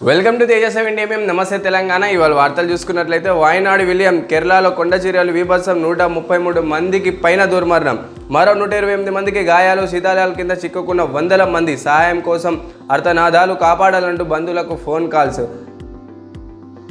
Welcome to Tejas India. మేము నమస్తే తెలంగాణ. ఇవాళ వార్తలు చూసుకున్నట్లయితే వాయనాడు విలియం కేరళలో కొండ చర్యలు విభత్సం 133 మందికి పైన దుర్మరణం, మరో 128 మందికి గాయాలు, శీతాలయాల కింద చిక్కుకున్న వందల మంది, సహాయం కోసం అర్థనాదాలు కాపాడాలంటూ బంధువులకు ఫోన్ కాల్స్.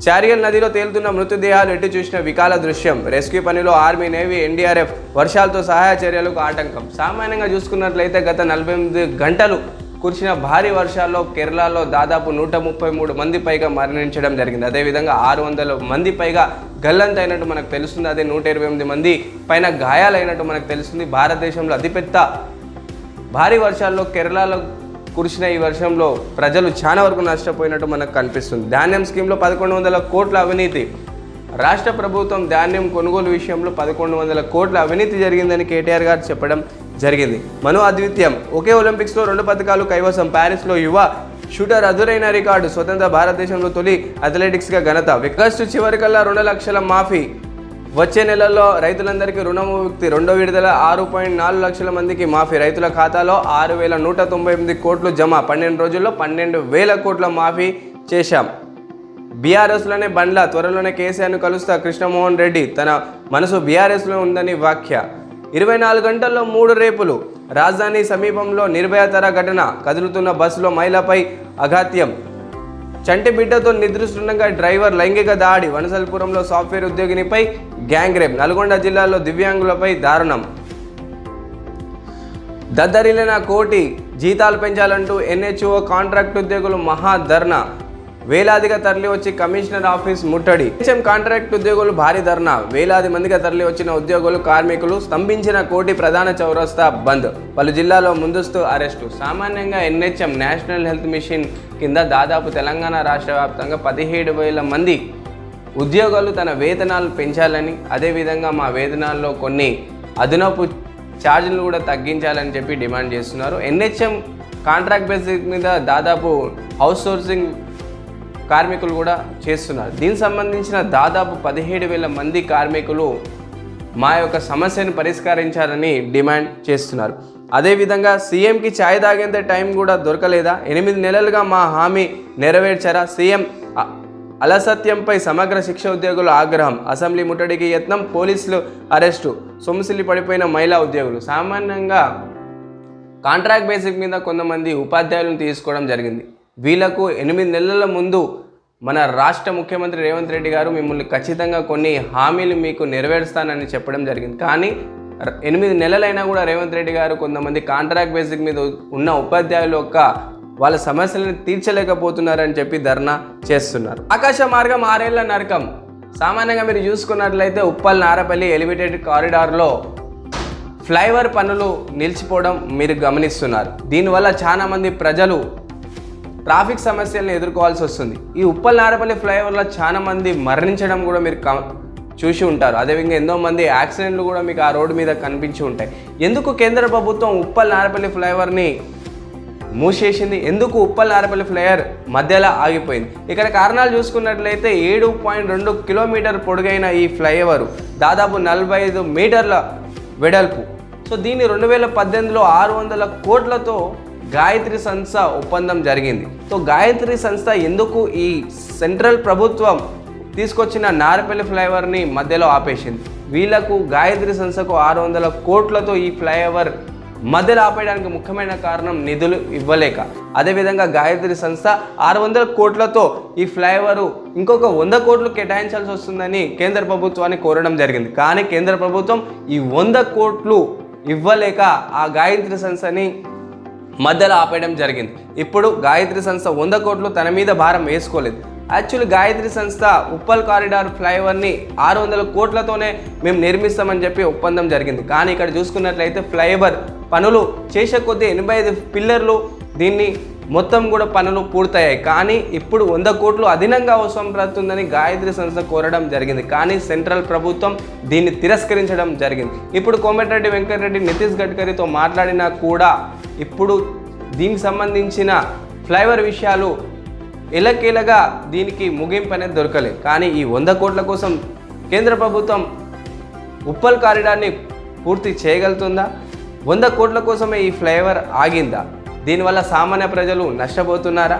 చారియల్ నదిలో తేలుతున్న మృతదేహాలు ఎటు చూసిన వికాల దృశ్యం. రెస్క్యూ పనిలో ఆర్మీ, నేవీ, ఎన్డీఆర్ఎఫ్ వర్షాలతో సహాయ చర్యలకు ఆటంకం. సామాన్యంగా చూసుకున్నట్లయితే గత 48 గంటలు కురిసిన భారీ వర్షాల్లో కేరళలో దాదాపు 133 మంది పైగా మరణించడం జరిగింది. అదేవిధంగా 600 మంది పైగా గల్లంతైనట్టు మనకు తెలుస్తుంది. అదే 128 మంది పైన గాయాలైనట్టు మనకు తెలుస్తుంది. భారతదేశంలో అతిపెద్ద భారీ వర్షాల్లో కేరళలో కురిసిన ఈ వర్షంలో ప్రజలు చాలా వరకు నష్టపోయినట్టు మనకు కనిపిస్తుంది. ధాన్యం స్కీమ్లో 1100 కోట్ల అవినీతి. రాష్ట్ర ప్రభుత్వం ధాన్యం కొనుగోలు విషయంలో 1100 కోట్ల అవినీతి జరిగిందని కేటీఆర్ గారు చెప్పడం జరిగింది. మను అద్వితీయం. ఒకే ఒలింపిక్స్లో 2 పథకాలు కైవసం. ప్యారిస్లో యువ షూటర్ అదురైన రికార్డు. స్వతంత్ర భారతదేశంలో తొలి అథ్లెటిక్స్గా ఘనత. ఆగస్టు చివరికల్లా 2 లక్షల మాఫీ. వచ్చే నెలల్లో రైతులందరికీ రుణముక్తి. రెండో విడుదల 6.4 లక్షల మందికి మాఫీ. రైతుల ఖాతాలో 6,198 కోట్లు జమ. 12 రోజుల్లో 12,000 కోట్ల మాఫీ చేశాం. బీఆర్ఎస్లోనే బండ్ల. త్వరలోనే కేసీఆర్ను కలుస్తా. కృష్ణమోహన్ రెడ్డి. తన మనసు బీఆర్ఎస్లో ఉందని వ్యాఖ్య. 24 గంటల్లో 3 రేపులు. రాజధాని సమీపంలో నిర్భయ తర ఘటన. కదులుతున్న బస్సులో మహిళపై అఘాత్యం. చంటి బిడ్డతో నిద్రిస్తుండగా డ్రైవర్ లైంగిక దాడి. వనసల్పురంలో సాఫ్ట్వేర్ ఉద్యోగినిపై గ్యాంగ్ రేప్. నల్గొండ జిల్లాలో దివ్యాంగులపై దారుణం. దద్దరిల్లిన కోటి. జీతాలు పెంచాలంటూ ఎన్హెచ్ఓ కాంట్రాక్ట్ ఉద్యోగులు మహాధర్నా. వేలాదిగా తరలి వచ్చి కమిషనర్ ఆఫీస్ ముట్టడి. కాంట్రాక్ట్ ఉద్యోగులు భారీ ధర్నా. వేలాది మందిగా తరలి వచ్చిన ఉద్యోగులు, కార్మికులు స్తంభించిన కోటి ప్రధాన చౌరస్తా బంద్. పలు జిల్లాలో ముందస్తు అరెస్టు. సామాన్యంగా ఎన్హెచ్ఎం నేషనల్ హెల్త్ మిషన్ కింద దాదాపు తెలంగాణ రాష్ట్ర వ్యాప్తంగా 17,000 మంది ఉద్యోగులు తన వేతనాలు పెంచాలని, అదేవిధంగా మా వేతనాల్లో కొన్ని అదనపు ఛార్జీలు కూడా తగ్గించాలని చెప్పి డిమాండ్ చేస్తున్నారు. ఎన్హెచ్ఎం కాంట్రాక్ట్ బేసిస్ మీద దాదాపు హౌస్ సోర్సింగ్ కార్మికులు కూడా చేస్తున్నారు. దీనికి సంబంధించిన దాదాపు 17,000 మంది కార్మికులు మా యొక్క సమస్యను పరిష్కరించాలని డిమాండ్ చేస్తున్నారు. అదేవిధంగా సీఎంకి ఛాయ్ తాగేంత టైం కూడా దొరకలేదా? 8 నెలలుగా మా హామీ నెరవేర్చారా? సీఎం అలసత్యంపై సమగ్ర శిక్ష ఉద్యోగుల ఆగ్రహం. అసెంబ్లీ ముట్టడికి యత్నం. పోలీసులు అరెస్టు. సొమ్ముసిల్లి పడిపోయిన మహిళా ఉద్యోగులు. సామాన్యంగా కాంట్రాక్ట్ బేసిక్ మీద కొంతమంది ఉపాధ్యాయులను తీసుకోవడం జరిగింది. వీళ్లకు 8 నెలల ముందు మన రాష్ట్ర ముఖ్యమంత్రి రేవంత్ రెడ్డి గారు మిమ్మల్ని ఖచ్చితంగా కొన్ని హామీలు మీకు నెరవేరుస్తానని చెప్పడం జరిగింది. కానీ 8 నెలలైనా కూడా రేవంత్ రెడ్డి గారు కొంతమంది కాంట్రాక్ట్ బేసిక్ మీద ఉన్న ఉపాధ్యాయుల యొక్క వాళ్ళ సమస్యలను తీర్చలేకపోతున్నారని చెప్పి ధర్నా చేస్తున్నారు. ఆకాశ మార్గం 6 ఏళ్ల నరకం. సామాన్యంగా మీరు చూసుకున్నట్లయితే ఉప్పల్ నారపల్లి ఎలివేటెడ్ కారిడార్లో ఫ్లైఓవర్ పనులు నిలిచిపోవడం మీరు గమనిస్తున్నారు. దీనివల్ల చాలామంది ప్రజలు ట్రాఫిక్ సమస్యలను ఎదుర్కోవాల్సి వస్తుంది. ఈ ఉప్పల్ నారపల్లి ఫ్లైఓవర్లో చాలా మంది మరణించడం కూడా మీరు చూసి ఉంటారు. అదేవిధంగా ఎంతో మంది యాక్సిడెంట్లు కూడా మీకు ఆ రోడ్డు మీద కనిపించి ఉంటాయి. ఎందుకు కేంద్ర ప్రభుత్వం ఉప్పల్ నారపల్లి ఫ్లైఓవర్ని మూసేసింది? ఎందుకు ఉప్పల్ నారపల్లి ఫ్లైఓవర్ మధ్యలో ఆగిపోయింది? ఇక్కడ కారణాలు చూసుకున్నట్లయితే 7.2 కిలోమీటర్ పొడుగైన ఈ ఫ్లైఓవర్ దాదాపు 45 మీటర్ల వెడల్పు. సో దీన్ని 2018లో 600 కోట్లతో గాయత్రి సంస్థ ఒప్పందం జరిగింది. సో గాయత్రి సంస్థ ఎందుకు ఈ సెంట్రల్ ప్రభుత్వం తీసుకొచ్చిన నారపల్లి ఫ్లైఓవర్ని మధ్యలో ఆపేసింది? వీళ్లకు గాయత్రి సంస్థకు 600 కోట్లతో ఈ ఫ్లైఓవర్ మధ్యలో ఆపేయడానికి ముఖ్యమైన కారణం నిధులు ఇవ్వలేక. అదేవిధంగా గాయత్రి సంస్థ 600 కోట్లతో ఈ ఫ్లైఓవర్ ఇంకొక 100 కోట్లు కేటాయించాల్సి వస్తుందని కేంద్ర ప్రభుత్వాన్ని కోరడం జరిగింది. కానీ కేంద్ర ప్రభుత్వం ఈ 100 కోట్లు ఇవ్వలేక ఆ గాయత్రి సంస్థని మధ్యలో ఆపేయడం జరిగింది. ఇప్పుడు గాయత్రి సంస్థ 100 కోట్లు తన మీద భారం వేసుకోలేదు. యాక్చువల్లీ గాయత్రి సంస్థ ఉప్పల్ కారిడార్ ఫ్లైఓవర్ని 600 కోట్లతోనే మేము నిర్మిస్తామని చెప్పి ఒప్పందం జరిగింది. కానీ ఇక్కడ చూసుకున్నట్లయితే ఫ్లైఓవర్ పనులు చేసే కొద్దీ 85 పిల్లర్లు దీన్ని మొత్తం కూడా పనులు పూర్తయ్యాయి. కానీ ఇప్పుడు 100 కోట్లు అదనంగా అవసరం పడుతుందని గాయత్రి సంస్థ కోరడం జరిగింది. కానీ సెంట్రల్ ప్రభుత్వం దీన్ని తిరస్కరించడం జరిగింది. ఇప్పుడు కోమటిరెడ్డి వెంకటరెడ్డి, నితీష్ గడ్కరీతో మాట్లాడినా కూడా ఇప్పుడు దీనికి సంబంధించిన ఫ్లైఓవర్ విషయాలు ఎలకేలగా దీనికి ముగింపు అనేది దొరకలేదు. కానీ ఈ 100 కోట్ల కోసం కేంద్ర ప్రభుత్వం ఉప్పల్ కారిడార్ని పూర్తి చేయగలుగుతుందా? 100 కోట్ల కోసమే ఈ ఫ్లైఓవర్ ఆగిందా? దీనివల్ల సామాన్య ప్రజలు నష్టపోతున్నారా?